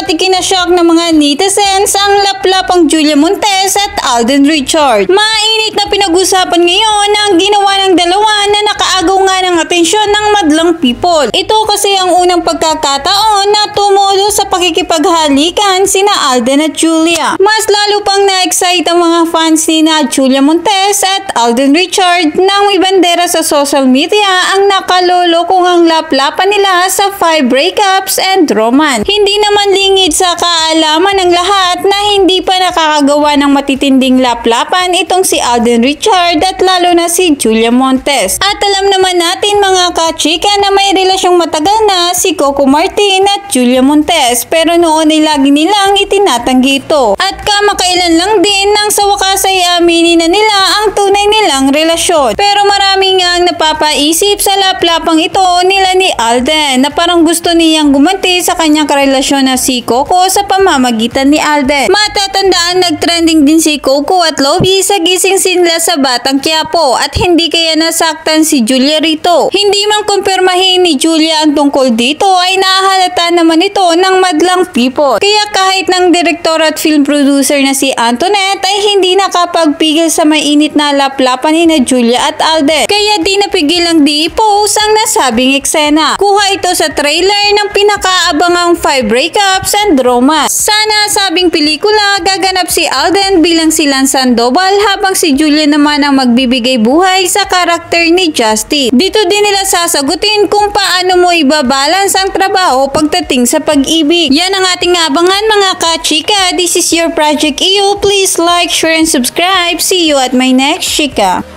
at ikinashock ng mga netizens ang laplapang Julia Montes at Alden Richard. Mainit na pinag-usapan ngayon ang ginawa ng dalawa na nakaagaw nga ng atensyon ng madlang people. Ito kasi ang unang pagkakataon na tumulo sa pakikipaghalikan sina Alden at Julia. Mas lalo pang na-excite ang mga fans ni na Julia Montes at Alden Richard nang ibandera sa social media ang nakalolo kung ang laplapan nila sa 5 breakups and romance. Hindi naman lingid sa kaalaman ng lahat na hindi pa nakakagawa ng matitinding laplapan itong si Alden Richard at lalo na si Julia Montes. At alam naman natin mga kachika na may relasyong matagal na si Coco Martin at Julia Montes, pero noon ay lagi nilang itinatanggi ito. At kamakailan lang din nang sa wakas ay aminin na nila ang tunay nilang relasyon. Pero marami nga ang napapaisip sa laplapang ito nila ni Alden na parang gusto niyang gumanti sa kanyang karelasyon na si Coco sa pamamagitan ni Alden. Matatandaan nagtrending din si Coco at Lovie sa gising nila sa Batang Quiapo at hindi kaya nasaktan si Julia rito. Hindi man kumpirmahin ni Julia ang tungkol dito ay nahahalata naman ito ng madlang people. Kaya kahit ng direktor at film producer na si Antoinette ay hindi nakapagpigil sa mainit na laplapan ni na Julia at Alden. Kaya di napigil ang di-post ang nasabing eksena. Kuha ito sa trailer ng pinakaabangang 5 breakups and romance. Sa nasabing pelikula, gaganap si Alden bilang si Lance Sandoval habang si Julia naman ang magbibigay buhay sa karakter ni Justin. Dito din nila sasagutin kung paano mo ibabalance ang trabaho pagdating sa pag-ibig. Yan ang ating abangan mga kachika. This is your Project EU. Please like, share, and subscribe. See you at my next chika.